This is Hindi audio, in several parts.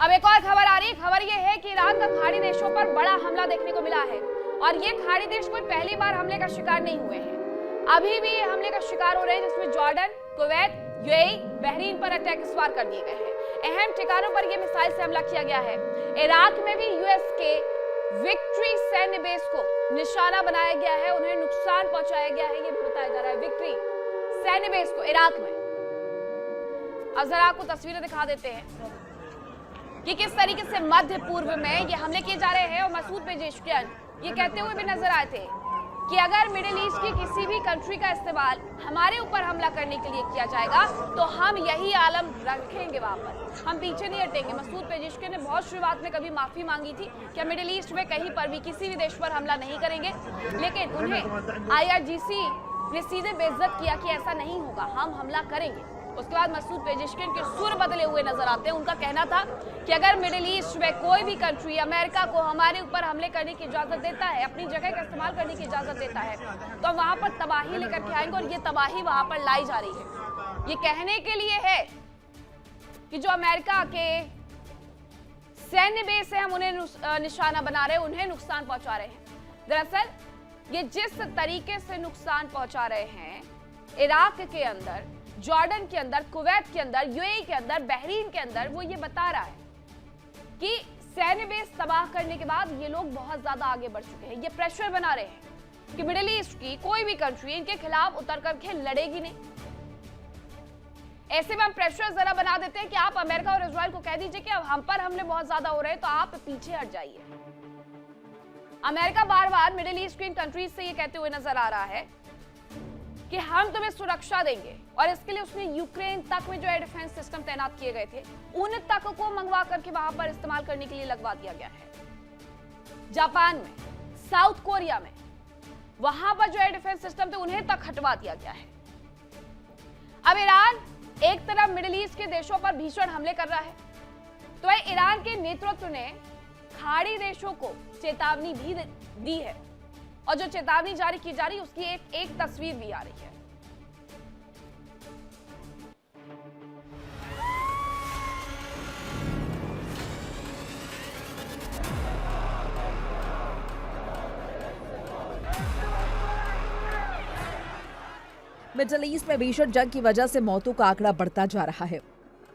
अब एक और खबर आ रही है। खबर ये है कि ईरान का खाड़ी देशों पर बड़ा हमला देखने को मिला है और ये खाड़ी देश कोई पहली बार हमले का शिकार नहीं हुए हैं। अभी भी ये हमले का शिकार हो रहे हैं, जिसमें जॉर्डन, कुवैत, यूएई, बहरीन पर अटैक इस बार कर दिए गए हैं। अहम ठिकानों पर यह मिसाइल से हमला किया गया है। इराक में भी यूएस के विक्ट्री सैन्य बेस को निशाना बनाया गया है, उन्हें नुकसान पहुंचाया गया है, ये भी बताया जा रहा है। विक्ट्री सैन्य बेस को इराक में। अब जरा आपको तस्वीरें दिखा देते हैं कि किस तरीके से मध्य पूर्व में ये हमले किए जा रहे हैं। और मसूद पेजेशकियान ये कहते हुए भी नजर आए थे कि अगर मिडिल ईस्ट की किसी भी कंट्री का इस्तेमाल हमारे ऊपर हमला करने के लिए किया जाएगा तो हम यही आलम रखेंगे, वहां पर हम पीछे नहीं हटेंगे। मसूद पेजेशकियान ने बहुत शुरुआत में कभी माफी मांगी थी कि मिडिल ईस्ट में कहीं पर भी किसी भी देश पर हमला नहीं करेंगे, लेकिन उन्हें आईआरजीसी ने सीधे बेइज्जत किया कि ऐसा नहीं होगा, हम हमला करेंगे। उसके बाद मसूद पेजेशकियान के सुर बदले हुए नजर आते हैं। उनका कहना था कि अगर मिडिल ईस्ट में कोई भी कंट्री अमेरिका को हमारे ऊपर हमले करने की इजाजत देता है, अपनी जगह का इस्तेमाल करने की इजाजत देता है, तो वहां पर तबाही लेकर के आएंगे। और ये तबाही वहां पर लाई जा रही है। ये कहने के लिए है कि जो अमेरिका के सैन्य बेस है हम उन्हें निशाना बना रहे हैं, उन्हें नुकसान पहुंचा रहे हैं। दरअसल ये जिस तरीके से नुकसान पहुंचा रहे हैं इराक के अंदर, जॉर्डन के अंदर, कुवैत के अंदर, यूएई के अंदर, बहरीन के अंदर, वो ये बता रहा है कि सैन्य बेस तबाह करने के बाद ये लोग बहुत ज्यादा आगे बढ़ चुके हैं। ये प्रेशर बना रहे हैं कि मिडिल ईस्ट की कोई भी कंट्री इनके खिलाफ उतर करके लड़ेगी नहीं। ऐसे में हम प्रेशर जरा बना देते हैं कि आप अमेरिका और इजराइल को कह दीजिए कि अब हम पर हमले बहुत ज्यादा हो रहे हैं तो आप पीछे हट जाइए। अमेरिका बार बार मिडिल ईस्ट की कंट्रीज से ये कहते हुए नजर आ रहा है कि हम तुम्हें सुरक्षा देंगे, और इसके लिए उसने यूक्रेन तक में जो एयर डिफेंस सिस्टम तैनात किए गए थे उन तक को मंगवा करके वहां पर इस्तेमाल करने के लिए लगवा दिया गया है। जापान में, साउथ कोरिया में, वहां पर जो एयर डिफेंस सिस्टम थे उन्हें तक हटवा दिया गया है। अब ईरान एक तरफ मिडिल ईस्ट के देशों पर भीषण हमले कर रहा है, तो ईरान के नेतृत्व ने खाड़ी देशों को चेतावनी भी दी है, और जो चेतावनी जारी की जा रही है उसकी एक तस्वीर भी आ रही है। मिडिल ईस्ट में भीषण जंग की वजह से मौतों का आंकड़ा बढ़ता जा रहा है।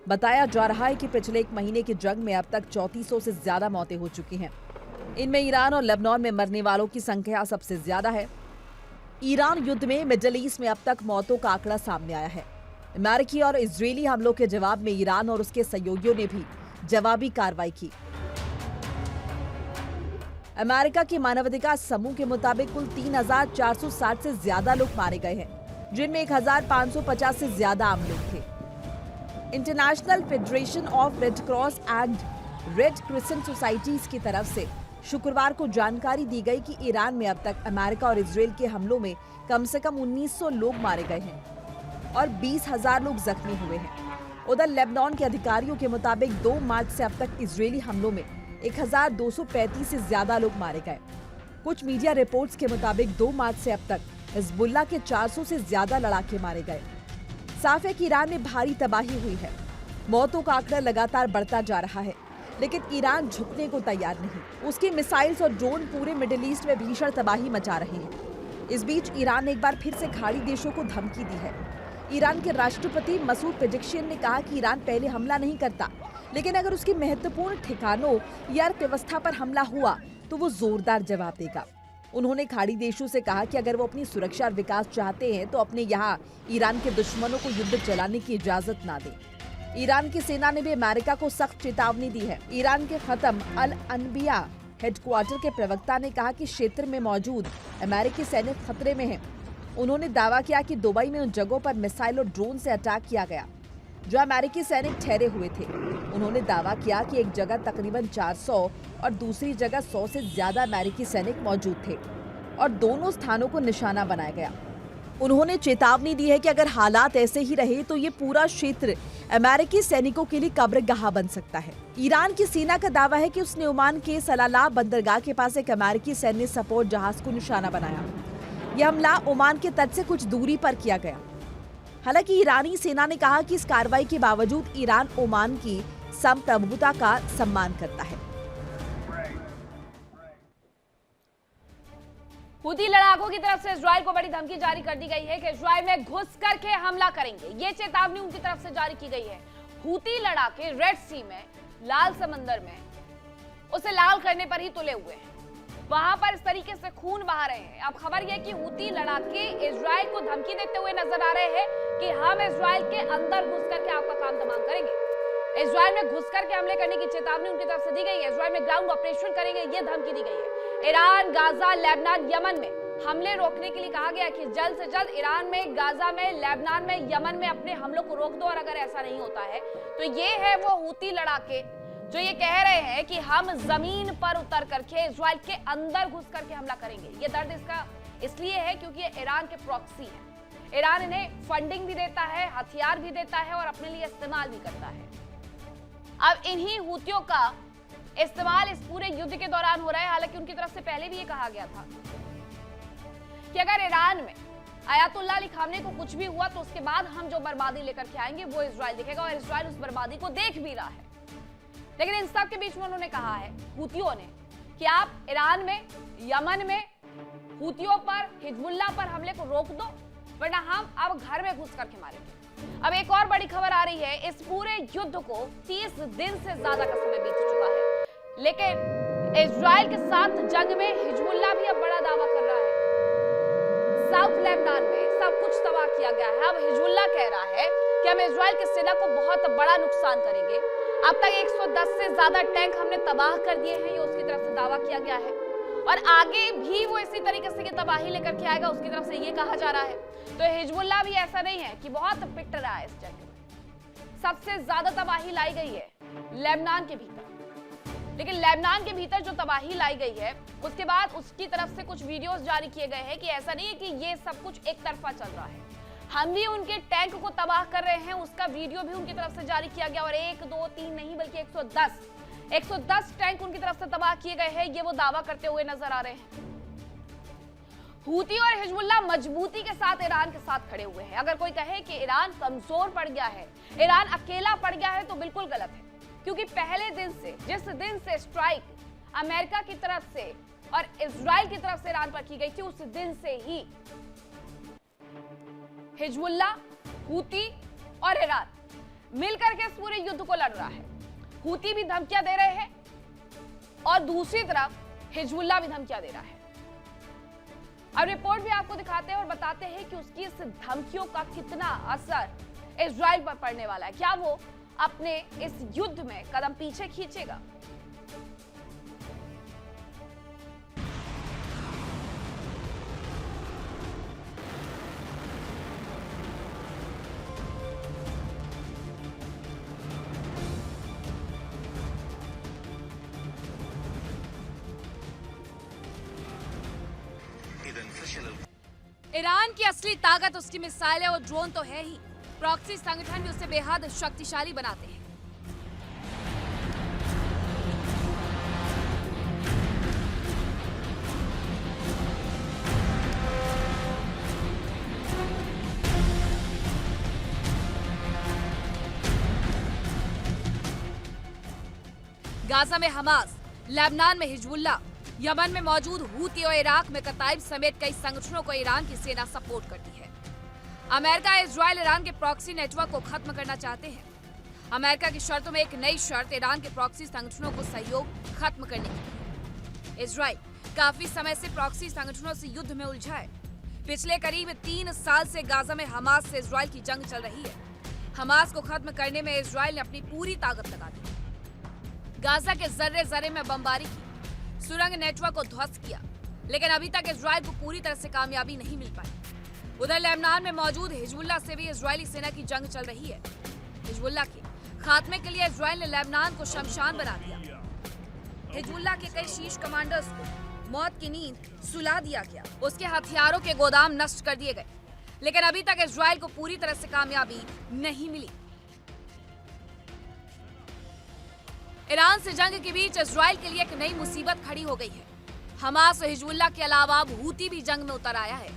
बताया जा रहा है कि पिछले एक महीने की जंग में अब तक 3400 से ज्यादा मौतें हो चुकी हैं। इनमें ईरान और लेबनान में मरने वालों की संख्या सबसे ज्यादा है। ईरान युद्ध में मिडिल ईस्ट में अब तक मौतों का आंकड़ा सामने आया है। अमेरिकी और इजरायली हमलों के जवाब में ईरान और उसके सहयोगियों ने भी जवाबी कार्रवाई की। अमेरिका के मानवाधिकार समूह के मुताबिक कुल 3460 से ज्यादा लोग मारे गए हैं, जिनमें 1550 से ज्यादा आम लोग थे। International federation of red cross and red crescent societies की तरफ से शुक्रवार को जानकारी दी गई कि ईरान में अब तक अमेरिका और इजरायल के हमलों में कम से कम 1900 लोग मारे गए हैं और 20,000 लोग जख्मी हुए हैं। उधर लेबनान के अधिकारियों के मुताबिक 2 मार्च से अब तक इजरायली हमलों में 1235 से ज्यादा लोग मारे गए। कुछ मीडिया रिपोर्ट्स के मुताबिक 2 मार्च से अब तक हिजबुल्लाह के 400 से ज्यादा लड़ाके मारे गए। साफ है कि ईरान में भारी तबाही हुई है। मौतों का आंकड़ा लगातार बढ़ता जा रहा है, लेकिन ईरान झुकने को तैयार नहीं। उसकी मिसाइल्स और ड्रोन पूरे मिडिल ईस्ट में भीषण तबाही मचा रहे हैं। इस बीच ईरान ने एक बार फिर से खाड़ी देशों को धमकी दी है। ईरान के राष्ट्रपति मसूद पेजेशकियान ने कहा कि ईरान पहले हमला नहीं करता, लेकिन अगर उसके महत्वपूर्ण ठिकानों या अर्थव्यवस्था पर हमला हुआ तो वो जोरदार जवाब देगा। उन्होंने खाड़ी देशों से कहा कि अगर वो अपनी सुरक्षा और विकास चाहते हैं तो अपने यहाँ ईरान के दुश्मनों को युद्ध चलाने की इजाजत ना दें। ईरान की सेना ने भी अमेरिका को सख्त चेतावनी दी है। ईरान के खत्म अल अनबिया हेडक्वार्टर के प्रवक्ता ने कहा कि क्षेत्र में मौजूद अमेरिकी सैनिक खतरे में हैं। उन्होंने दावा किया कि दुबई में उन जगहों पर मिसाइल और ड्रोन से अटैक किया गया जो अमेरिकी सैनिक ठहरे हुए थे। उन्होंने दावा किया कि एक जगह तकरीबन 400 और दूसरी जगह 100 से ज्यादा अमेरिकी सैनिक मौजूद थे और दोनों स्थानों को निशाना बनाया गया। उन्होंने चेतावनी दी है कि अगर हालात ऐसे ही रहे तो ये पूरा क्षेत्र अमेरिकी सैनिकों के लिए कब्रगाह बन सकता है। ईरान की सेना का दावा है कि उसने ओमान के सलाला बंदरगाह के पास एक अमेरिकी सैन्य सपोर्ट जहाज को निशाना बनाया। यह हमला ओमान के तट से कुछ दूरी पर किया गया। हालांकि ईरानी सेना ने कहा कि इस कार्रवाई के बावजूद ईरान ओमान की संप्रभुता का सम्मान करता है। हुती लड़ाकों की तरफ से इजराइल को बड़ी धमकी जारी कर दी गई है कि इजराइल में घुस करके हमला करेंगे। ये चेतावनी उनकी तरफ से जारी की गई है। हुती लड़ाके रेड सी में, लाल समंदर में उसे लाल करने पर ही तुले हुए हैं। वहां पर इस तरीके से खून बहा रहे हैं। अब खबर यह कि हुती लड़ाके इजराइल को धमकी देते हुए नजर आ रहे हैं कि हम इजराइल के अंदर घुस करके आपका काम तमाम करेंगे। इजराइल में घुस करके हमले करने की चेतावनी उनकी तरफ से दी गई है। इजराइल में ग्राउंड ऑपरेशन करेंगे, ये धमकी दी गई है। ईरान, गाजा, लेबनान, यमन में हमले रोकने के लिए कहा गया कि जल्द से जल्द ईरान में, गाजा में, लेबनान में, यमन में अपने हमलों को रोक दो। और अगर ऐसा नहीं होता है तो ये है वो हुती लड़ाके जो ये कह रहे हैं कि हम जमीन पर उतर करके इजराइल के अंदर घुस करके हमला करेंगे। ये दर्द इसका इसलिए है क्योंकि ये ईरान के प्रॉक्सी है। ईरान इन्हें फंडिंग भी देता है, हथियार भी देता है और अपने लिए इस्तेमाल भी करता है। अब इन्हीं हुतियों का इस्तेमाल इस पूरे युद्ध के दौरान हो रहा है। हालांकि उनकी तरफ से पहले भी ये कहा गया था कि अगर ईरान में आयतुल्लाह अली खामनेई को कुछ भी हुआ तो उसके बाद हम जो बर्बादी लेकर के आएंगे वो इजराइल दिखेगा, और इजराइल उस बर्बादी को देख भी रहा है। लेकिन इन सब के बीच में उन्होंने कहा है, हुतियों ने, कि आप ईरान में, यमन में हुतियों पर, हिजबुल्लाह पर हमले को रोक दो, वरना हम अब घर में घुस करके मारेंगे। अब एक और बड़ी खबर आ रही है। इस पूरे युद्ध को 30 दिन से ज्यादा का समय बीत चुका है, लेकिन इजराइल के साथ जंग में हिजबुल्लाह भी अब बड़ा दावा कर रहा है। साउथ लेबनान में सब कुछ तबाह किया गया है। अब हिजबुल्लाह कह रहा है कि हम इजराइल की सेना को बहुत बड़ा नुकसान करेंगे। अब तक 110 से ज्यादा टैंक हमने तबाह कर दिए हैं, ये उसकी तरफ से दावा किया गया है। और आगे भी वो इसी तरीके से तबाही लेकर के आएगा, उसकी तरफ से ये कहा जा रहा है। तो हिजबुल्लाह भी ऐसा नहीं है कि बहुत पिट रहा है इस जंग में। सबसे ज्यादा तबाही लाई गई है लेबनान के भीतर। लेकिन लेबनान के भीतर जो तबाही लाई गई है, उसके बाद उसकी तरफ से कुछ वीडियोस जारी किए गए हैं कि ऐसा नहीं है कि ये सब कुछ एक तरफा चल रहा है। हम भी उनके टैंक को तबाह कर रहे हैं, उसका वीडियो भी उनकी तरफ से जारी किया गया। और 1, 2, 3 नहीं बल्कि 110 टैंक उनकी तरफ से तबाह किए गए हैं, ये वो दावा करते हुए नजर आ रहे हैं। हुती और हिजबुल्लाह मजबूती के साथ ईरान के साथ खड़े हुए हैं। अगर कोई कहे कि ईरान कमजोर पड़ गया है, ईरान अकेला पड़ गया है, तो बिल्कुल गलत है। क्योंकि पहले दिन से, जिस दिन से स्ट्राइक अमेरिका की तरफ से और इजराइल की तरफ से ईरान पर की गई थी, उस दिन से ही हिजबुल्लाह, हुती और ईरान मिलकर के इस पूरे युद्ध को लड़ रहा है। हुती भी धमकियां दे रहे हैं और दूसरी तरफ हिजबुल्लाह भी धमकियां दे रहा है। अब रिपोर्ट भी आपको दिखाते हैं और बताते हैं कि उसकी इस धमकियों का कितना असर इजराइल पर पड़ने वाला है। क्या वो अपने इस युद्ध में कदम पीछे खींचेगा? ईरान की असली ताकत उसकी मिसाइलें और ड्रोन तो है ही, प्रॉक्सी संगठन भी उसे बेहद शक्तिशाली बनाते हैं। गाजा में हमास, लेबनान में हिजबुल्लाह, यमन में मौजूद हुती और इराक में कताइब समेत कई संगठनों को ईरान की सेना सपोर्ट करती है। अमेरिका, इजराइल ईरान के प्रॉक्सी नेटवर्क को खत्म करना चाहते हैं। अमेरिका की शर्तों में एक नई शर्त ईरान के प्रॉक्सी संगठनों को सहयोग खत्म करने की है। इजराइल काफी समय से प्रॉक्सी संगठनों से युद्ध में उलझा है। पिछले करीब 3 साल से गाजा में हमास से इजराइल की जंग चल रही है। हमास को खत्म करने में इजराइल ने अपनी पूरी ताकत लगा दी। गाजा के जर्रे जर्रे में बमबारी की, सुरंग नेटवर्क को ध्वस्त किया, लेकिन अभी तक इजराइल को पूरी तरह से कामयाबी नहीं मिल पाई। उधर लेबनान में मौजूद हिजबुल्लाह से भी इजरायली सेना की जंग चल रही है। हिजबुल्लाह के खात्मे के लिए इजराइल ने लेबनान को शमशान बना दिया। हिजबुल्लाह के कई शीर्ष कमांडर्स को मौत की नींद सुला दिया गया। उसके हथियारों के गोदाम नष्ट कर दिए गए, लेकिन अभी तक इजराइल को पूरी तरह से कामयाबी नहीं मिली। ईरान से जंग के बीच इजराइल के लिए एक नई मुसीबत खड़ी हो गई है। हमास और हिजबुल्लाह के अलावा अब हुती भी जंग में उतर आया है।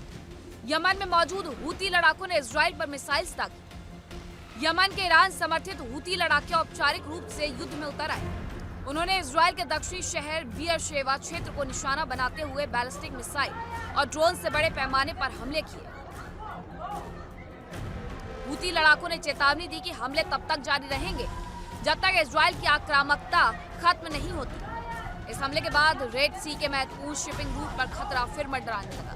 यमन में मौजूद हुती लड़ाकों ने इजराइल पर मिसाइल्स दागी। यमन के ईरान समर्थित हूती लड़ाके औपचारिक रूप से युद्ध में उतर आए। उन्होंने इजराइल के दक्षिणी शहर बियरशेवा क्षेत्र को निशाना बनाते हुए बैलिस्टिक मिसाइल और ड्रोन से बड़े पैमाने पर हमले किए। हूती लड़ाकों ने चेतावनी दी कि हमले तब तक जारी रहेंगे जब तक इजराइल की आक्रामकता खत्म नहीं होती। इस हमले के बाद रेड सी के महत्वपूर्ण शिपिंग रूट पर खतरा फिर मंडराने लगा।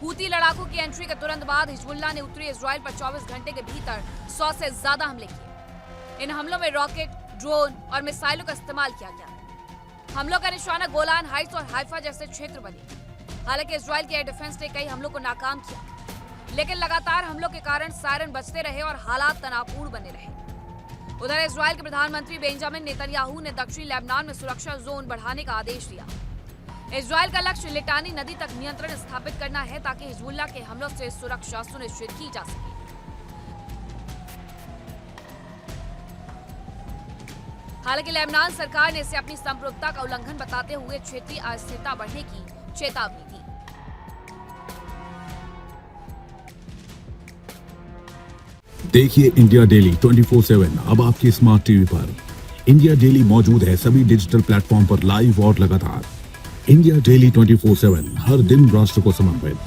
हूती लड़ाकों की एंट्री के तुरंत बाद हिजबुल्लाह ने उत्तरी इजराइल पर 24 घंटे के भीतर 100 से ज्यादा हमले किए। इन हमलों में रॉकेट, ड्रोन और मिसाइलों का इस्तेमाल किया गया। हमलों का निशाना गोलान हाइट्स और हाइफा जैसे क्षेत्र बने। हालांकि इजराइल के एयर डिफेंस ने कई हमलों को नाकाम किया, लेकिन लगातार हमलों के कारण सायरन बजते रहे और हालात तनावपूर्ण बने रहे। उधर इजराइल के प्रधानमंत्री बेंजामिन नेतन्याहू ने दक्षिणी लेबनान में सुरक्षा जोन बढ़ाने का आदेश दिया। इजराइल का लक्ष्य लिटानी नदी तक नियंत्रण स्थापित करना है ताकि हिजबुल्लाह के हमलों से सुरक्षा सुनिश्चित की जा सके। हालांकि लेबनान सरकार ने इसे अपनी संप्रभुता का उल्लंघन बताते हुए क्षेत्रीय अस्थिरता बढ़ने की चेतावनी दी। देखिए इंडिया डेली 24/7 अब आपके स्मार्ट टीवी पर। इंडिया डेली मौजूद है सभी डिजिटल प्लेटफॉर्म पर लाइव और लगातार। इंडिया डेली 24/7 हर दिन राष्ट्र को समर्पित।